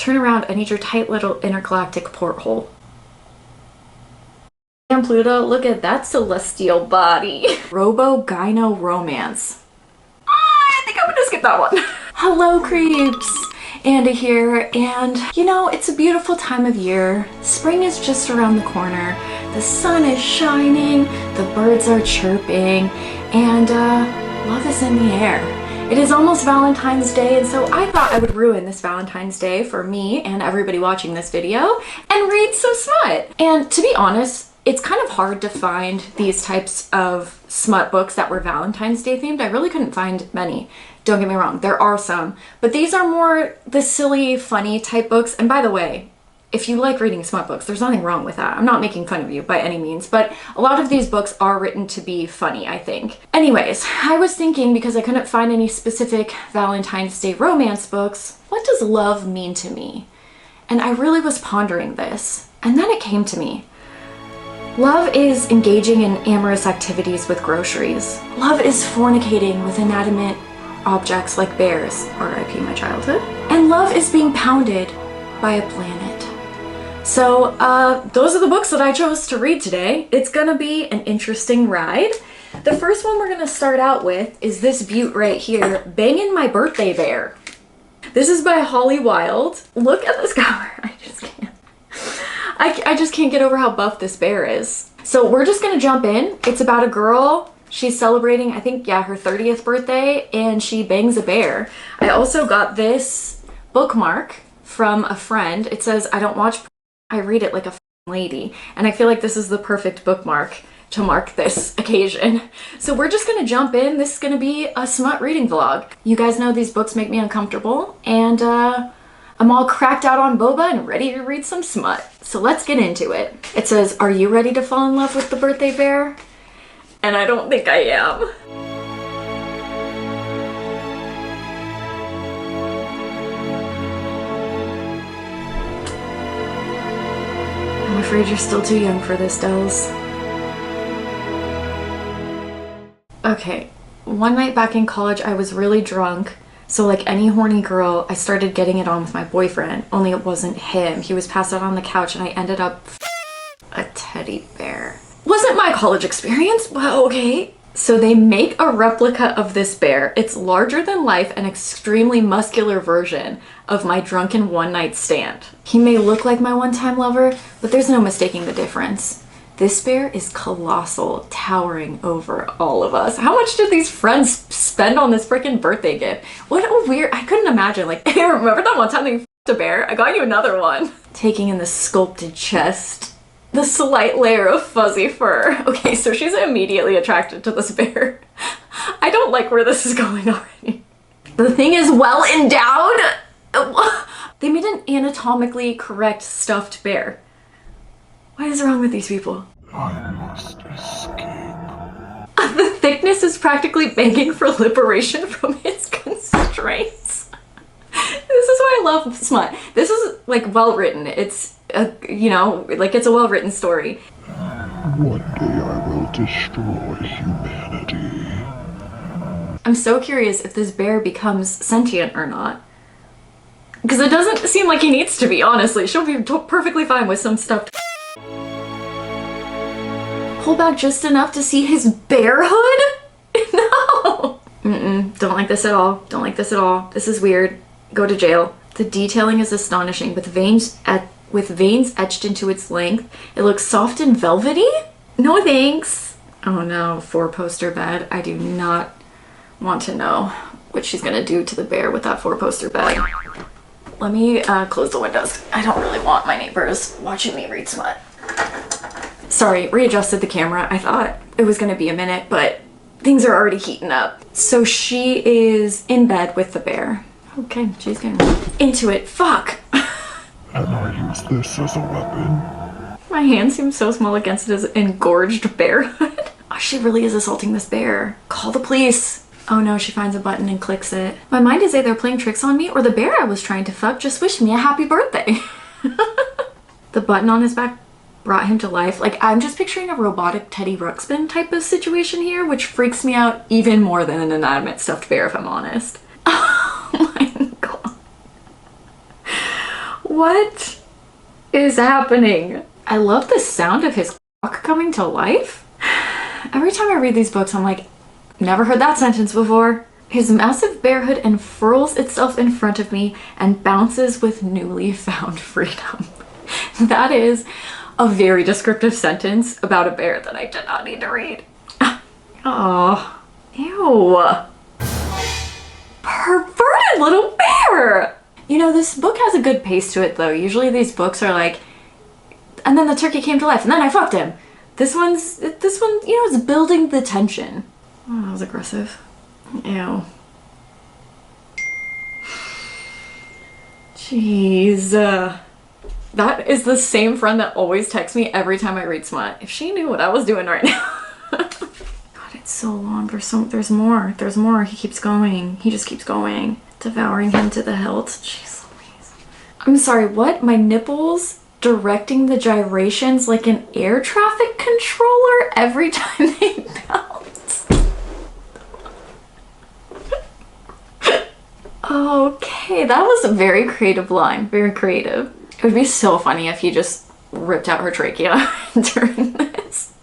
turn around. I need your tight little intergalactic porthole. And Pluto, look at that celestial body. Robo-gyno romance. I think I'm gonna skip that one. Hello, creeps. Andy here, and you know, it's a beautiful time of year. Spring is just around the corner. The sun is shining, the birds are chirping, and love is in the air. It is almost Valentine's Day, and so I thought I would ruin this Valentine's Day for me and everybody watching this video and read some smut. And to be honest, it's kind of hard to find these types of smut books that were Valentine's Day themed. I really couldn't find many. Don't get me wrong, there are some, but these are more the silly, funny type books. And by the way, if you like reading smut books, there's nothing wrong with that. I'm not making fun of you by any means, but a lot of these books are written to be funny, I think. Anyways, I was thinking, because I couldn't find any specific Valentine's Day romance books, what does love mean to me? And I really was pondering this, and then it came to me. Love is engaging in amorous activities with groceries. Love is fornicating with inanimate objects like bears, R.I.P. my childhood. And love is being pounded by a planet. So those are the books that I chose to read today. It's gonna be an interesting ride. The first one we're gonna start out with is this beaut right here, Bangin' My Birthday Bear. This is by Holly Wilde. Look at this cover, I just can't. I just can't get over how buff this bear is. So we're just gonna jump in. It's about a girl. She's celebrating, I think, yeah, her 30th birthday, and she bangs a bear. I also got this bookmark from a friend. It says, I don't watch, I read it like a lady. And I feel like this is the perfect bookmark to mark this occasion. So we're just gonna jump in. This is gonna be a smut reading vlog. You guys know these books make me uncomfortable, and I'm all cracked out on boba and ready to read some smut. So let's get into it. It says, are you ready to fall in love with the birthday bear? And I don't think I am. I'm afraid you're still too young for this, Dells. Okay, one night back in college, I was really drunk. So like any horny girl, I started getting it on with my boyfriend, only it wasn't him. He was passed out on the couch and I ended up a teddy bear. Wasn't my college experience, well, okay. So they make a replica of this bear. It's larger than life, an extremely muscular version of my drunken one-night stand. He may look like my one-time lover, but there's no mistaking the difference. This bear is colossal, towering over all of us. How much did these friends spend on this freaking birthday gift? What a weird, I couldn't imagine. Like, hey, remember that one time they f***ed a bear? I got you another one. Taking in the sculpted chest. The slight layer of fuzzy fur. Okay, so she's immediately attracted to this bear. I don't like where this is going already. The thing is well endowed. They made an anatomically correct stuffed bear. What is wrong with these people? I must escape. The thickness is practically begging for liberation from its constraints. This is why I love smut. This is like well written. It's you know, like it's a well written story. One day I will destroy humanity. I'm so curious if this bear becomes sentient or not. Because it doesn't seem like he needs to be, honestly. She'll be perfectly fine with some stuff. Pull back just enough to see his bear hood? No! Don't like this at all. Don't like this at all. This is weird. Go to jail. The detailing is astonishing, with veins etched into its length. It looks soft and velvety? No thanks. Oh no, 4-poster bed. I do not want to know what she's gonna do to the bear with that 4-poster bed. Let me close the windows. I don't really want my neighbors watching me read smut. Sorry, readjusted the camera. I thought it was gonna be a minute, but things are already heating up. So she is in bed with the bear. Okay, she's getting into it. Fuck! And I use this as a weapon. My hand seems so small against his engorged bear hood. Oh, she really is assaulting this bear. Call the police. Oh no, she finds a button and clicks it. My mind is either playing tricks on me or the bear I was trying to fuck just wished me a happy birthday. The button on his back brought him to life. Like, I'm just picturing a robotic Teddy Ruxpin type of situation here, which freaks me out even more than an inanimate stuffed bear, if I'm honest. Oh my god. What is happening? I love the sound of his cock coming to life. Every time I read these books, I'm like, never heard that sentence before. His massive bear hood unfurls itself in front of me and bounces with newly found freedom. That is a very descriptive sentence about a bear that I did not need to read. Oh, ew. Perverted little bear! You know, this book has a good pace to it though. Usually these books are like, and then the turkey came to life and then I fucked him. This one, you know, is building the tension. Oh, that was aggressive. Ew. Jeez. That is the same friend that always texts me every time I read smut. If she knew what I was doing right now. God, it's so long. There's more. There's more. He keeps going. He just keeps going. Devouring him to the hilt. Jeez Louise. I'm sorry, what? My nipples directing the gyrations like an air traffic controller every time they bounce. Okay, that was a very creative line. Very creative. It would be so funny if he just ripped out her trachea during this.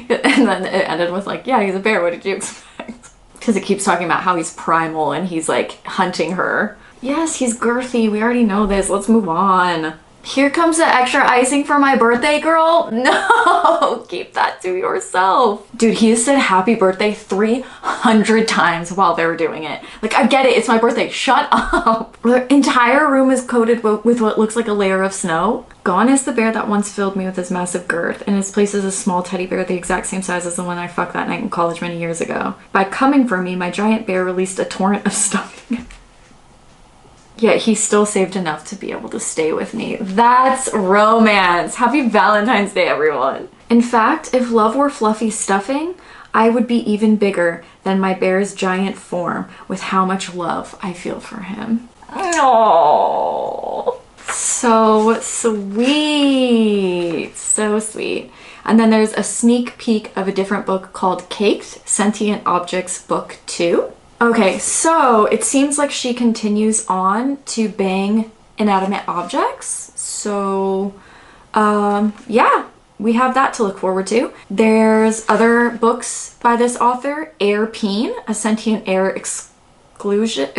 And then it ended with like, yeah, he's a bear, what did you expect? Because it keeps talking about how he's primal and he's like hunting her. Yes, he's girthy, we already know this, let's move on. Here comes the extra icing for my birthday, girl. No, keep that to yourself. Dude, he has said happy birthday 300 times while they were doing it. Like, I get it, it's my birthday, shut up. The entire room is coated with what looks like a layer of snow. Gone is the bear that once filled me with his massive girth. In its place is a small teddy bear the exact same size as the one I fucked that night in college many years ago. By coming for me, my giant bear released a torrent of stuffing. Yet he still saved enough to be able to stay with me. That's romance. Happy Valentine's Day, everyone. In fact, if love were fluffy stuffing, I would be even bigger than my bear's giant form with how much love I feel for him. Oh, so sweet. So sweet. And then there's a sneak peek of a different book called Caked, Sentient Objects Book 2. Okay, so it seems like she continues on to bang inanimate objects. So, yeah, we have that to look forward to. There's other books by this author, Air Peen, a sentient air exclusive.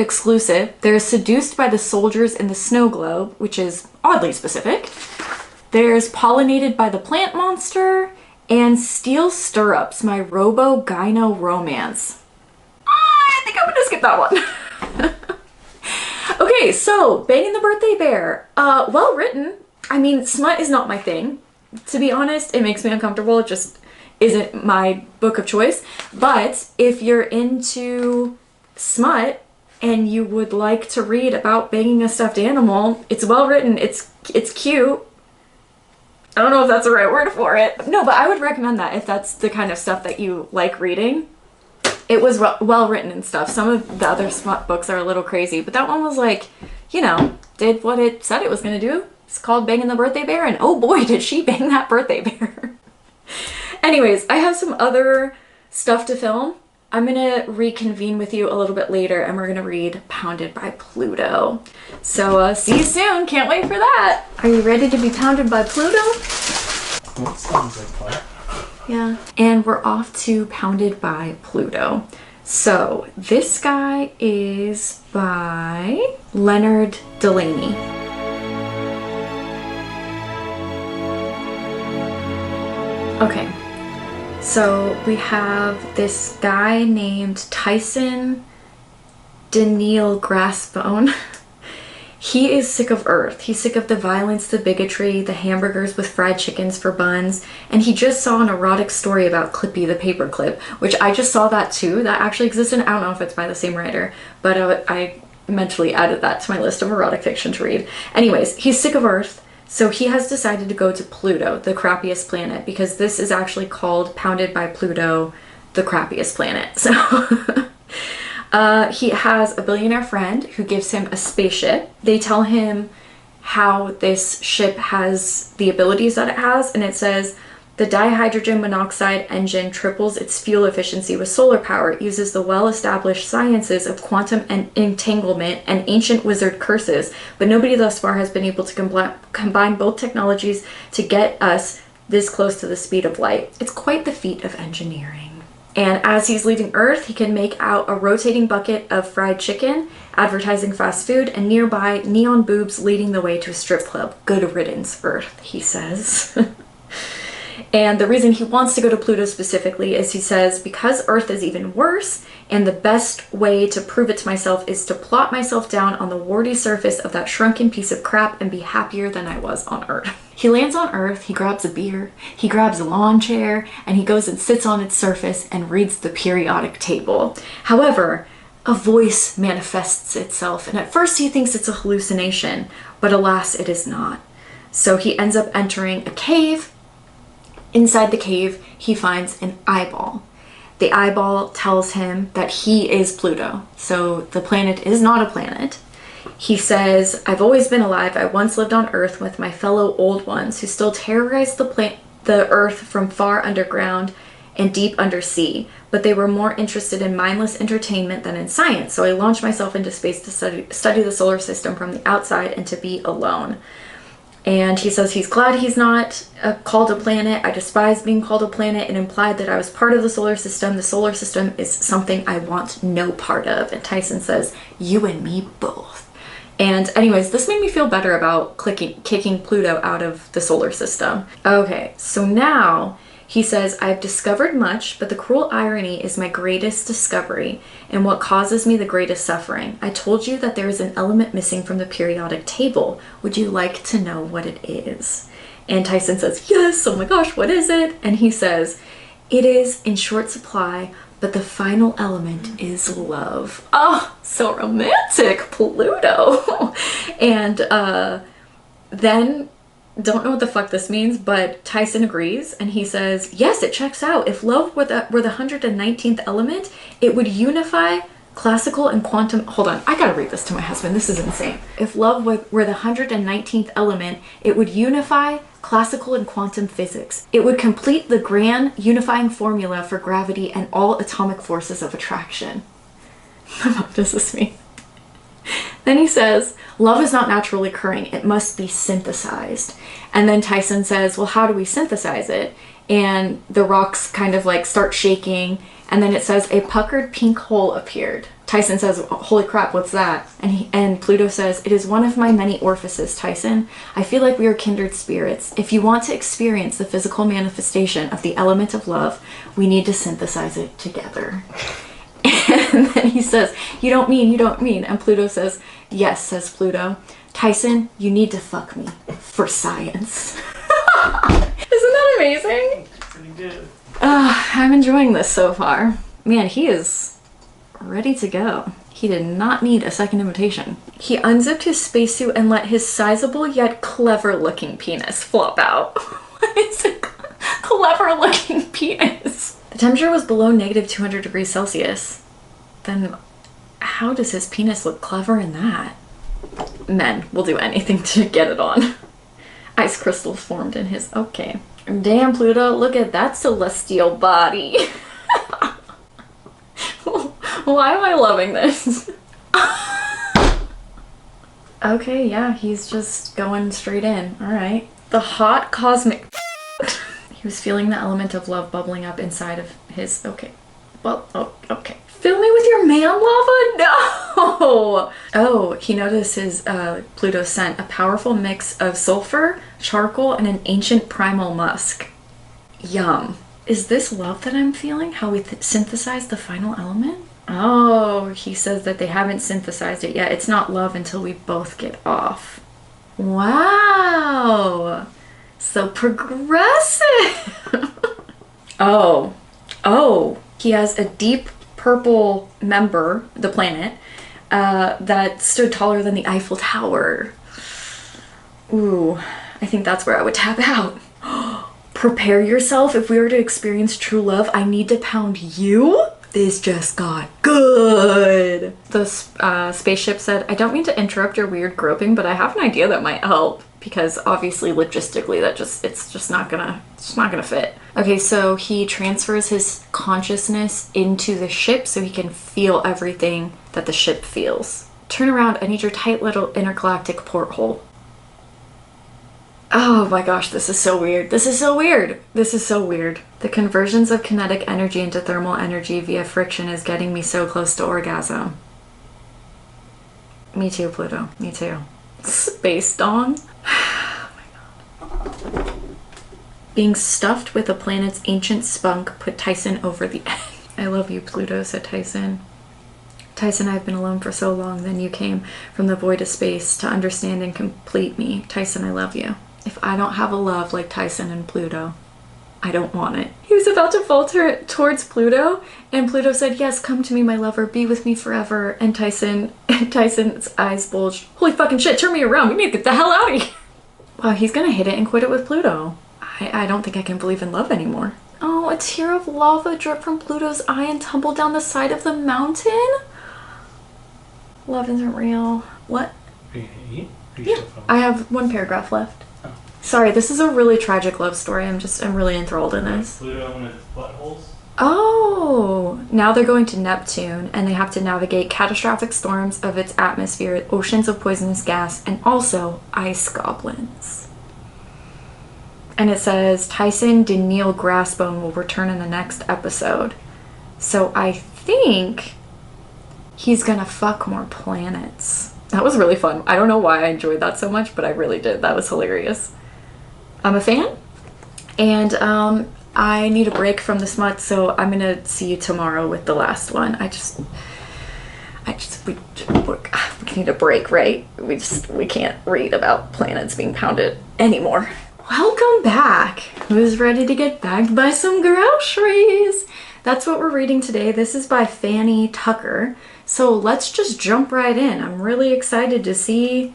There's Seduced by the Soldiers in the Snow Globe, which is oddly specific. There's Pollinated by the Plant Monster, and Steel Stirrups, my Robo-Gyno Romance. I think I'm gonna skip that one. Okay, so Banging the Birthday Bear. Well written. I mean, smut is not my thing. To be honest, it makes me uncomfortable. It just isn't my book of choice. But if you're into smut and you would like to read about banging a stuffed animal, it's well written. It's cute. I don't know if that's the right word for it. No, but I would recommend that if that's the kind of stuff that you like reading. It was well written and stuff. Some of the other smut books are a little crazy, but that one was like, you know, did what it said it was gonna do. It's called Banging the Birthday Bear, and oh boy, did she bang that birthday bear. Anyways, I have some other stuff to film. I'm gonna reconvene with you a little bit later and we're gonna read Pounded by Pluto. So see you soon, can't wait for that. Are you ready to be pounded by Pluto? That sounds like fun. Yeah. And we're off to Pounded by Pluto. So this guy is by Leonard Delaney. Okay. So we have this guy named Tyson Daniil Grassbone. He is sick of Earth. He's sick of the violence, the bigotry, the hamburgers with fried chickens for buns, and he just saw an erotic story about Clippy the paperclip, which I just saw that too. That actually existed. I don't know if it's by the same writer, but I mentally added that to my list of erotic fiction to read. Anyways, he's sick of Earth, so he has decided to go to Pluto, the crappiest planet, because this is actually called Pounded by Pluto, the crappiest planet. So he has a billionaire friend who gives him a spaceship. They tell him how this ship has the abilities that it has, and it says The dihydrogen monoxide engine triples its fuel efficiency with solar power. It uses the well-established sciences of quantum entanglement and ancient wizard curses, but nobody thus far has been able to combine both technologies to get us this close to the speed of light. It's quite the feat of engineering. And as he's leaving Earth, he can make out a rotating bucket of fried chicken, advertising fast food, and nearby neon boobs leading the way to a strip club. Good riddance, Earth, he says. And the reason he wants to go to Pluto specifically is, he says, because Earth is even worse, and the best way to prove it to myself is to plot myself down on the warty surface of that shrunken piece of crap and be happier than I was on Earth. He lands on Earth, he grabs a beer, he grabs a lawn chair, and he goes and sits on its surface and reads the periodic table. However, a voice manifests itself, and at first he thinks it's a hallucination, but alas, it is not. So he ends up entering a cave. Inside the cave, he finds an eyeball. The eyeball tells him that he is Pluto, so the planet is not a planet. He says, I've always been alive. I once lived on Earth with my fellow old ones who still terrorized the Earth from far underground and deep undersea, but they were more interested in mindless entertainment than in science, so I launched myself into space to study the solar system from the outside and to be alone. And he says he's glad he's not called a planet. I despise being called a planet, and implied that I was part of the solar system. The solar system is something I want no part of. And Tyson says, you and me both. And anyways, this made me feel better about kicking Pluto out of the solar system. Okay, so now he says, I've discovered much, but the cruel irony is my greatest discovery and what causes me the greatest suffering. I told you that there is an element missing from the periodic table. Would you like to know what it is? And Tyson says, yes, oh my gosh, what is it? And he says, it is in short supply, but the final element is love. Oh, so romantic, Pluto. And then, don't know what the fuck this means, but Tyson agrees, and he says, yes, it checks out. If love were the 119th element, it would unify classical and quantum... Hold on, I gotta read this to my husband. This is insane. If love were the 119th element, it would unify classical and quantum physics. It would complete the grand unifying formula for gravity and all atomic forces of attraction. What does this mean? Then he says, love is not naturally occurring, it must be synthesized. And then Tyson says, well, how do we synthesize it? And the rocks kind of like start shaking, and then it says a puckered pink hole appeared. Tyson says, holy crap, what's that? And Pluto says, it is one of my many orifices, Tyson. I feel like we are kindred spirits. If you want to experience the physical manifestation of the element of love, we need to synthesize it together. And then he says, you don't mean. And Pluto says, yes, says Pluto. Tyson, you need to fuck me for science. Isn't that amazing? Pretty good. I'm enjoying this so far. Man, he is ready to go. He did not need a second invitation. He unzipped his spacesuit and let his sizable yet clever looking penis flop out. What is a clever looking penis? The temperature was below -200 degrees Celsius. Then how does his penis look clever in that? Men will do anything to get it on. Ice crystals formed in his... Okay. Damn, Pluto, look at that celestial body. Why am I loving this? Okay, yeah, he's just going straight in. All right. The hot cosmic... He was feeling the element of love bubbling up inside of his... Okay. Well, oh, okay. Fill me with your man lava? No! Oh, he noticed his Pluto scent, a powerful mix of sulfur, charcoal, and an ancient primal musk. Yum. Is this love that I'm feeling? How we synthesize the final element? Oh, he says that they haven't synthesized it yet. It's not love until we both get off. Wow! So progressive! Oh. He has a deep purple member, the planet, that stood taller than the Eiffel Tower. Ooh, I think that's where I would tap out. Prepare yourself. If we were to experience true love, I need to pound you. This just got good. The spaceship said, I don't mean to interrupt your weird groping, but I have an idea that might help. because obviously logistically it's just not gonna fit. Okay, so he transfers his consciousness into the ship so he can feel everything that the ship feels. Turn around, I need your tight little intergalactic porthole. Oh my gosh, this is so weird. This is so weird. This is so weird. The conversions of kinetic energy into thermal energy via friction is getting me so close to orgasm. Me too, Pluto. Me too. Space dong. Oh my god. Being stuffed with a planet's ancient spunk put Tyson over the edge. I love you, Pluto, said Tyson. Tyson, I've been alone for so long, then you came from the void of space to understand and complete me. Tyson, I love you. If I don't have a love like Tyson and Pluto, I don't want it. He was about to falter towards Pluto, and Pluto said, yes, come to me, my lover, be with me forever. And Tyson's eyes bulged. Holy fucking shit, turn me around. We need to get the hell out of here. Wow, he's gonna hit it and quit it with Pluto. I don't think I can believe in love anymore. Oh, a tear of lava dripped from Pluto's eye and tumbled down the side of the mountain? Love isn't real. What? Are you gonna eat? Yeah, I have one paragraph left. Oh. Sorry, this is a really tragic love story. I'm really enthralled in this. Pluto with buttholes? Oh, now they're going to Neptune and they have to navigate catastrophic storms of its atmosphere, oceans of poisonous gas, and also ice goblins. And it says Tyson Daniil Grassbone will return in the next episode. So I think he's gonna fuck more planets. That was really fun. I don't know why I enjoyed that so much, but I really did. That was hilarious. I'm a fan. And I need a break from the smut, so I'm gonna see you tomorrow with the last one. we need a break, right? We can't read about planets being pounded anymore. Welcome back. Who's ready to get bagged by some groceries? That's what we're reading today. This is by Fanny Tucker. So let's just jump right in. I'm really excited to see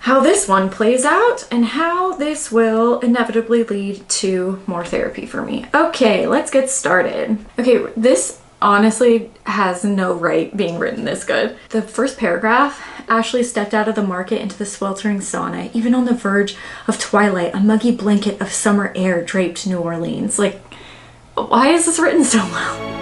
how this one plays out and how this will inevitably lead to more therapy for me. Okay, let's get started. Okay, this honestly has no right being written this good. The first paragraph, Ashley stepped out of the market into the sweltering sauna, even on the verge of twilight, a muggy blanket of summer air draped New Orleans. Like, why is this written so well?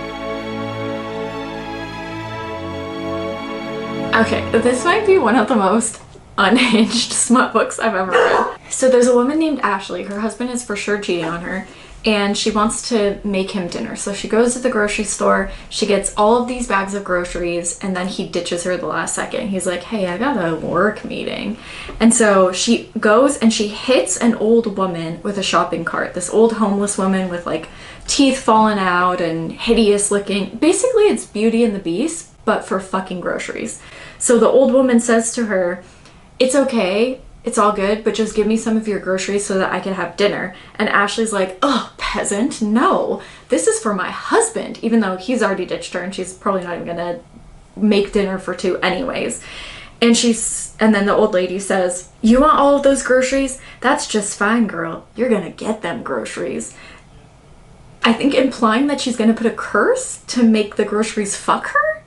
Okay, this might be one of the most unhinged smut books I've ever read. So there's a woman named Ashley. Her husband is for sure cheating on her, and she wants to make him dinner. So she goes to the grocery store, she gets all of these bags of groceries, and then he ditches her the last second. He's like, hey, I got a work meeting. And so she goes and she hits an old woman with a shopping cart. This old homeless woman with like teeth falling out and hideous looking. Basically, it's Beauty and the Beast, but for fucking groceries. So the old woman says to her, it's okay, it's all good, but just give me some of your groceries so that I can have dinner. And Ashley's like, oh, peasant, no, this is for my husband, even though he's already ditched her and she's probably not even gonna make dinner for two anyways. And then the old lady says, you want all of those groceries? That's just fine, girl. You're gonna get them groceries. I think implying that she's gonna put a curse to make the groceries fuck her?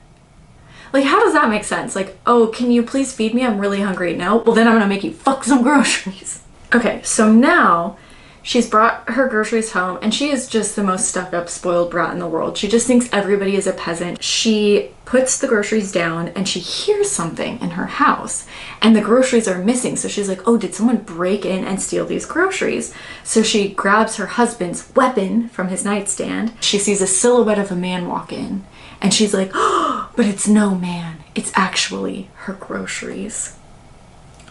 Like, how does that make sense? Like, oh, can you please feed me? I'm really hungry. No? Well, then I'm gonna make you fuck some groceries. Okay, so now she's brought her groceries home and she is just the most stuck up, spoiled brat in the world. She just thinks everybody is a peasant. She puts the groceries down and she hears something in her house and the groceries are missing. So she's like, oh, did someone break in and steal these groceries? So she grabs her husband's weapon from his nightstand. She sees a silhouette of a man walk in. And she's like, oh, but it's no man. It's actually her groceries.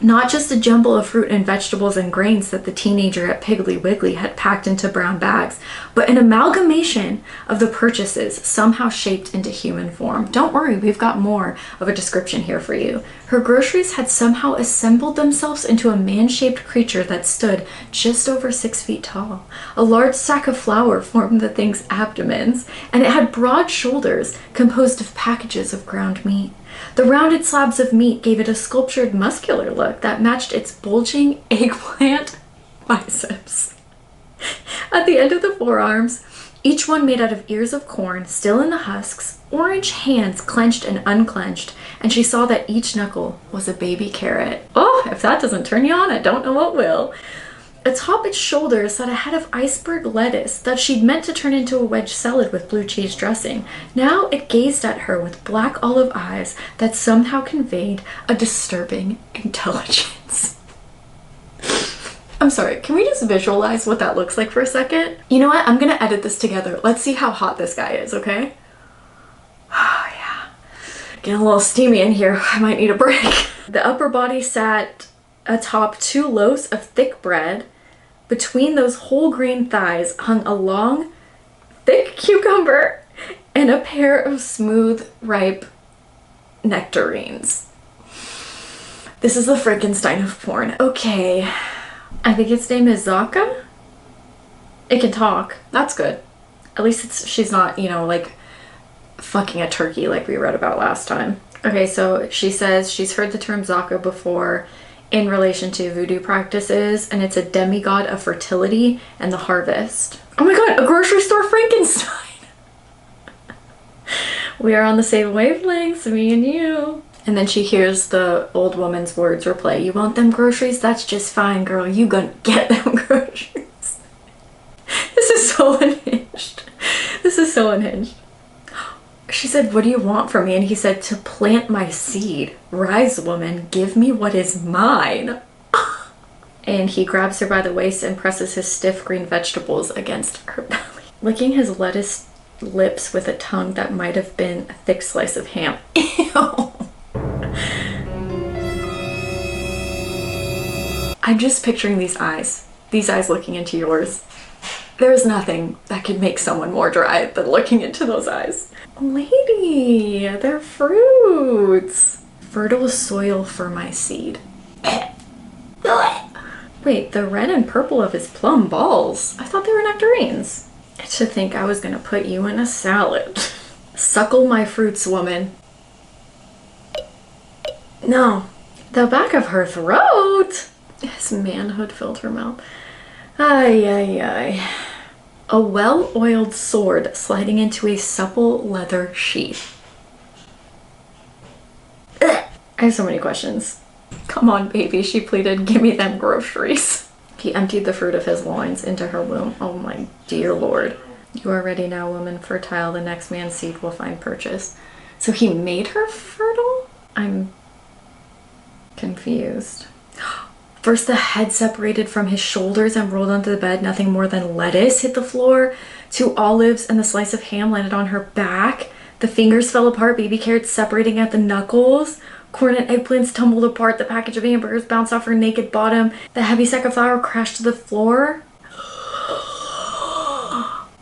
Not just a jumble of fruit and vegetables and grains that the teenager at Piggly Wiggly had packed into brown bags, but an amalgamation of the purchases somehow shaped into human form. Don't worry, we've got more of a description here for you. Her groceries had somehow assembled themselves into a man-shaped creature that stood just over 6 feet tall. A large sack of flour formed the thing's abdomens, and it had broad shoulders composed of packages of ground meat. The rounded slabs of meat gave it a sculptured, muscular look that matched its bulging eggplant biceps. At the end of the forearms Each one made out of ears of corn, still in the husks, orange hands clenched and unclenched, and she saw that each knuckle was a baby carrot. Oh, if that doesn't turn you on, I don't know what will. Atop its shoulders sat a head of iceberg lettuce that she'd meant to turn into a wedge salad with blue cheese dressing. Now it gazed at her with black olive eyes that somehow conveyed a disturbing intelligence. I'm sorry, can we just visualize what that looks like for a second? You know what? I'm gonna edit this together. Let's see how hot this guy is, okay? Oh, yeah. Getting a little steamy in here. I might need a break. The upper body sat atop 2 loaves of thick bread. Between those whole grain thighs hung a long, thick cucumber and a pair of smooth, ripe nectarines. This is the Frankenstein of porn. Okay. I think its name is Zaka. It can talk. That's good. At least she's not, you know, like fucking a turkey like we read about last time. Okay, so she says she's heard the term Zaka before in relation to voodoo practices, and it's a demigod of fertility and the harvest. Oh my god, a grocery store Frankenstein! We are on the same wavelengths, me and you. And then she hears the old woman's words replay. You want them groceries? That's just fine, girl. You gonna get them groceries. This is so unhinged. This is so unhinged. She said, what do you want from me? And he said, to plant my seed. Rise, woman, give me what is mine. And he grabs her by the waist and presses his stiff green vegetables against her belly, licking his lettuce lips with a tongue that might have been a thick slice of ham. Ew. I'm just picturing these eyes looking into yours. There's nothing that could make someone more dry than looking into those eyes. Lady, they're fruits. Fertile soil for my seed. Wait, the red and purple of his plum balls. I thought they were nectarines. To think I was gonna put you in a salad. Suckle my fruits, woman. No, the back of her throat. His manhood filled her mouth. Ay, ay, ay. A well-oiled sword sliding into a supple leather sheath. Ugh. I have so many questions. Come on, baby, she pleaded. Give me them groceries. He emptied the fruit of his loins into her womb. Oh my dear Lord. You are ready now, woman fertile. The next man's seed will find purchase. So he made her fertile? I'm confused. First the head separated from his shoulders and rolled onto the bed. Nothing more than lettuce hit the floor. 2 olives and the slice of ham landed on her back. The fingers fell apart, baby carrots separating at the knuckles. Corn and eggplants tumbled apart. The package of hamburgers bounced off her naked bottom. The heavy sack of flour crashed to the floor.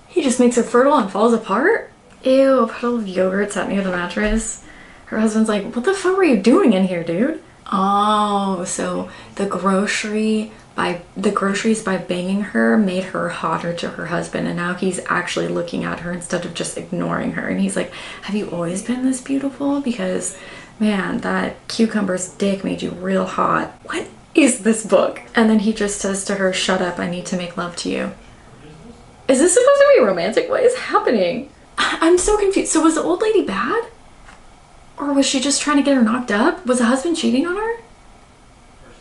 He just makes her fertile and falls apart? Ew, a puddle of yogurt sat near the mattress. Her husband's like, what the fuck were you doing in here, dude? Oh, so the groceries by banging her made her hotter to her husband, and now he's actually looking at her instead of just ignoring her. And he's like, have you always been this beautiful? Because man, that cucumber's dick made you real hot. What is this book? And then he just says to her, shut up, I need to make love to you. Is this supposed to be romantic? What is happening? I'm so confused. So was the old lady bad? Or was she just trying to get her knocked up? Was the husband cheating on her?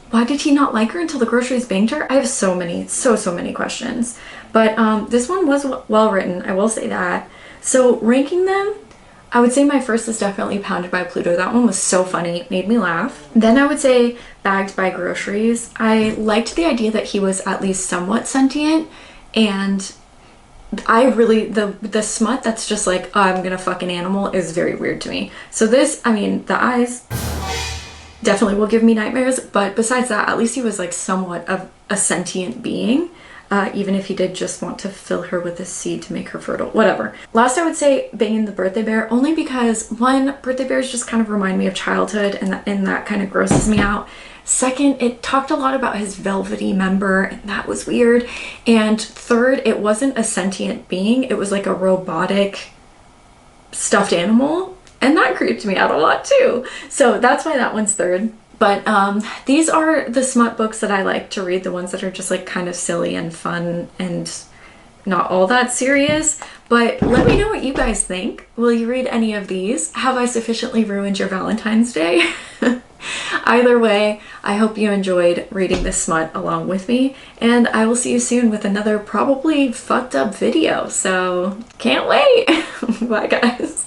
Why did he not like her until the groceries banged her? I have so many questions. But this one was well written, I will say that. So ranking them, I would say my first is definitely Pounded by Pluto. That one was so funny, made me laugh. Then I would say Bagged by Groceries. I liked the idea that he was at least somewhat sentient, and I really, the smut that's just like, oh, I'm gonna fuck an animal is very weird to me. So this, I mean, the eyes definitely will give me nightmares, but besides that, at least he was like somewhat of a sentient being, even if he did just want to fill her with a seed to make her fertile, whatever. Last, I would say Banging the Birthday Bear, only because one, birthday bears just kind of remind me of childhood, and that kind of grosses me out. Second, it talked a lot about his velvety member, and that was weird. And third, it wasn't a sentient being, it was like a robotic stuffed animal, and that creeped me out a lot too. So that's why that one's third. But these are the smut books that I like to read, the ones that are just like kind of silly and fun and not all that serious, but let me know what you guys think. Will you read any of these? Have I sufficiently ruined your Valentine's Day? Either way, I hope you enjoyed reading this smut along with me, and I will see you soon with another probably fucked up video, so can't wait. Bye guys.